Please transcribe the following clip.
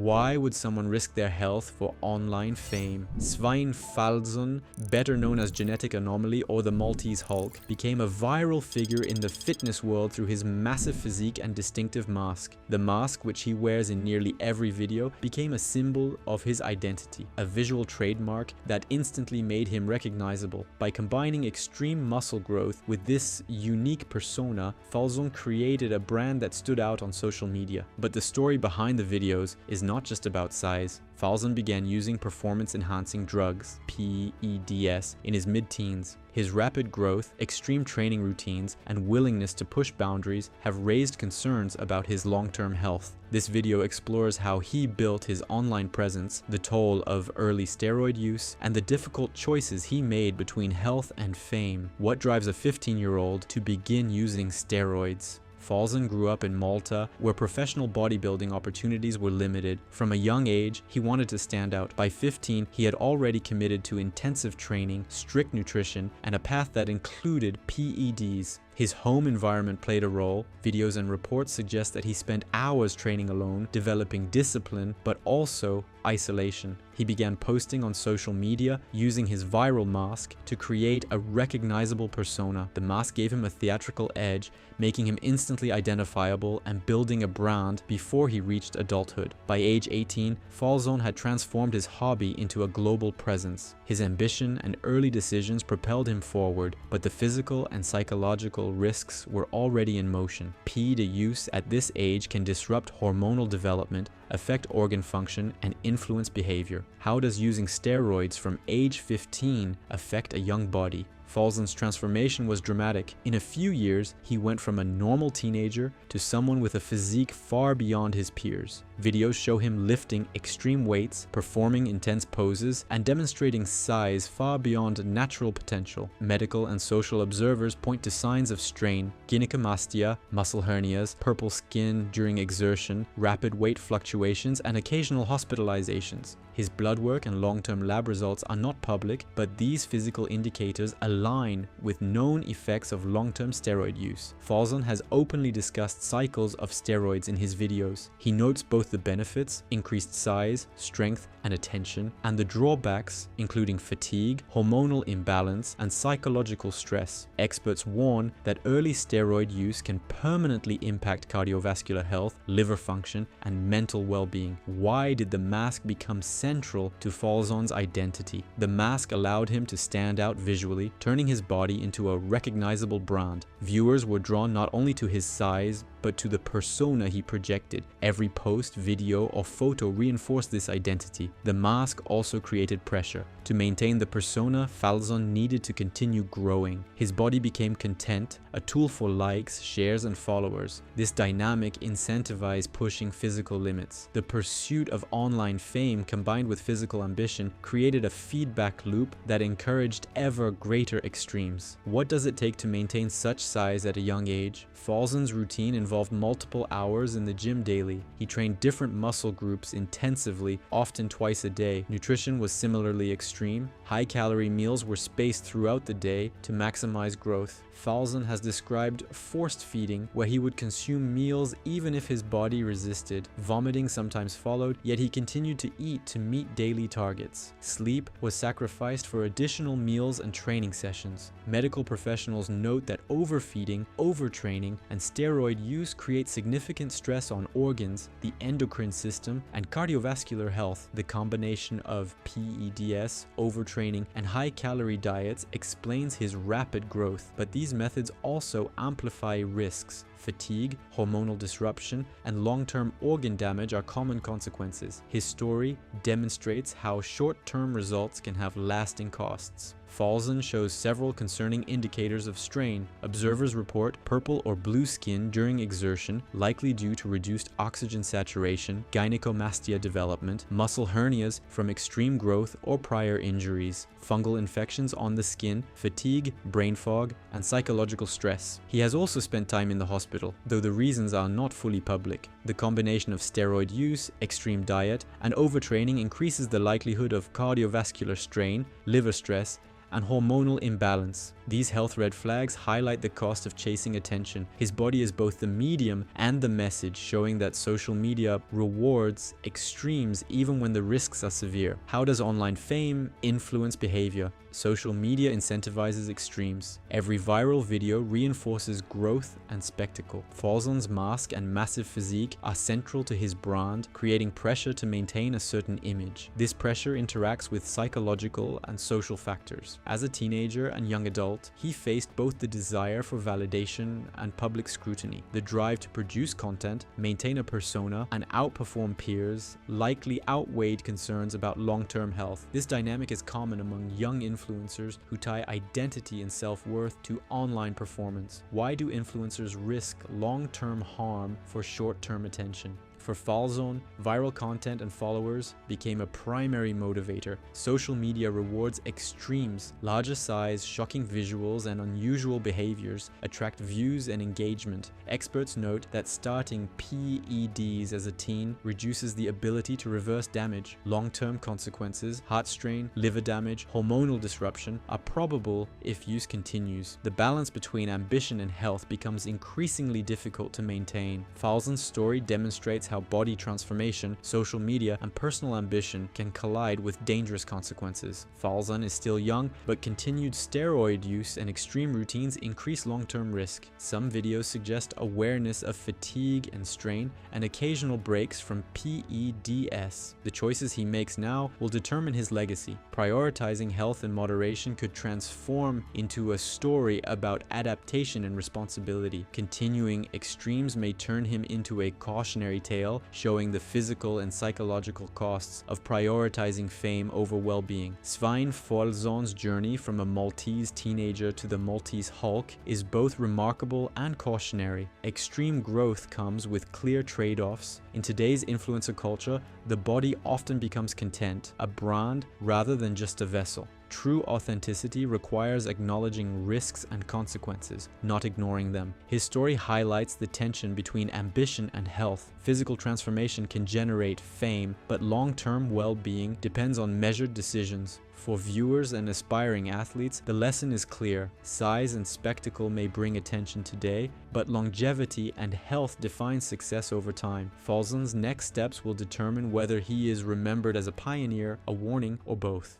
Why would someone risk their health for online fame? Svein Falzon, better known as Genetic Anomaly or the Maltese Hulk, became a viral figure in the fitness world through his massive physique and distinctive mask. The mask, which he wears in nearly every video, became a symbol of his identity, a visual trademark that instantly made him recognizable. By combining extreme muscle growth with this unique persona, Falzon created a brand that stood out on social media. But the story behind the videos is not just about size. Falzon began using performance-enhancing drugs, PEDs, in his mid-teens. His rapid growth, extreme training routines, and willingness to push boundaries have raised concerns about his long-term health. This video explores how he built his online presence, the toll of early steroid use, and the difficult choices he made between health and fame. What drives a 15-year-old to begin using steroids? Falzon grew up in Malta, where professional bodybuilding opportunities were limited. From a young age, he wanted to stand out. By 15, he had already committed to intensive training, strict nutrition, and a path that included PEDs. His home environment played a role. Videos and reports suggest that he spent hours training alone, developing discipline, but also isolation. He began posting on social media, using his viral mask to create a recognizable persona. The mask gave him a theatrical edge, making him instantly identifiable and building a brand before he reached adulthood. By age 18, Falzon had transformed his hobby into a global presence. His ambition and early decisions propelled him forward, but the physical and psychological risks were already in motion. PED use at this age can disrupt hormonal development, affect organ function, and influence behavior. How does using steroids from age 15 affect a young body? Falzon's transformation was dramatic. In a few years, he went from a normal teenager to someone with a physique far beyond his peers. Videos show him lifting extreme weights, performing intense poses, and demonstrating size far beyond natural potential. Medical and social observers point to signs of strain, gynecomastia, muscle hernias, purple skin during exertion, rapid weight fluctuations, and occasional hospitalizations. His blood work and long-term lab results are not public, but these physical indicators align with known effects of long-term steroid use. Falzon has openly discussed cycles of steroids in his videos. He notes both the benefits, increased size, strength, and attention, and the drawbacks, including fatigue, hormonal imbalance, and psychological stress. Experts warn that early steroid use can permanently impact cardiovascular health, liver function, and mental well-being. Why did the mask become central to Falzon's identity? The mask allowed him to stand out visually, turning his body into a recognizable brand. Viewers were drawn not only to his size, but to the persona he projected. Every post, video, or photo reinforced this identity. The mask also created pressure. To maintain the persona, Falzon needed to continue growing. His body became content, a tool for likes, shares, and followers. This dynamic incentivized pushing physical limits. The pursuit of online fame combined with physical ambition created a feedback loop that encouraged ever greater extremes. What does it take to maintain such size at a young age? Falzon's routine involved multiple hours in the gym daily. He trained different muscle groups intensively, often twice a day. Nutrition was similarly extreme. High-calorie meals were spaced throughout the day to maximize growth. Falzon has described forced feeding, where he would consume meals even if his body resisted. Vomiting sometimes followed, yet he continued to eat to meet daily targets. Sleep was sacrificed for additional meals and training sessions. Medical professionals note that overfeeding, overtraining, and steroid use create significant stress on organs, the endocrine system, and cardiovascular health. The combination of PEDs, overtraining, and high-calorie diets explains his rapid growth, but these methods also amplify risks. Fatigue, hormonal disruption, and long-term organ damage are common consequences. His story demonstrates how short-term results can have lasting costs. Falzon shows several concerning indicators of strain. Observers report purple or blue skin during exertion, likely due to reduced oxygen saturation, gynecomastia development, muscle hernias from extreme growth or prior injuries, fungal infections on the skin, fatigue, brain fog, and psychological stress. He has also spent time in the hospital, though the reasons are not fully public. The combination of steroid use, extreme diet, and overtraining increases the likelihood of cardiovascular strain, liver stress, and hormonal imbalance. These health red flags highlight the cost of chasing attention. His body is both the medium and the message, showing that social media rewards extremes even when the risks are severe. How does online fame influence behavior? Social media incentivizes extremes. Every viral video reinforces growth and spectacle. Falzon's mask and massive physique are central to his brand, creating pressure to maintain a certain image. This pressure interacts with psychological and social factors. As a teenager and young adult, he faced both the desire for validation and public scrutiny. The drive to produce content, maintain a persona, and outperform peers likely outweighed concerns about long-term health. This dynamic is common among young influencers who tie identity and self-worth to online performance. Why do influencers risk long-term harm for short-term attention? For Falzon, viral content and followers became a primary motivator. Social media rewards extremes. Larger size, shocking visuals, and unusual behaviors attract views and engagement. Experts note that starting PEDs as a teen reduces the ability to reverse damage. Long-term consequences, heart strain, liver damage, hormonal disruption, are probable if use continues. The balance between ambition and health becomes increasingly difficult to maintain. Falzon's story demonstrates how body transformation, social media, and personal ambition can collide with dangerous consequences. Falzon is still young, but continued steroid use and extreme routines increase long-term risk. Some videos suggest awareness of fatigue and strain, and occasional breaks from PEDS. The choices he makes now will determine his legacy. Prioritizing health in moderation could transform into a story about adaptation and responsibility. Continuing extremes may turn him into a cautionary tale, showing the physical and psychological costs of prioritizing fame over well-being. Svein Falzon's journey from a Maltese teenager to the Maltese Hulk is both remarkable and cautionary. Extreme growth comes with clear trade-offs. In today's influencer culture, the body often becomes content, a brand rather than just a vessel. True authenticity requires acknowledging risks and consequences, not ignoring them. His story highlights the tension between ambition and health. Physical transformation can generate fame, but long-term well-being depends on measured decisions. For viewers and aspiring athletes, the lesson is clear. Size and spectacle may bring attention today, but longevity and health define success over time. Falzon's next steps will determine whether he is remembered as a pioneer, a warning, or both.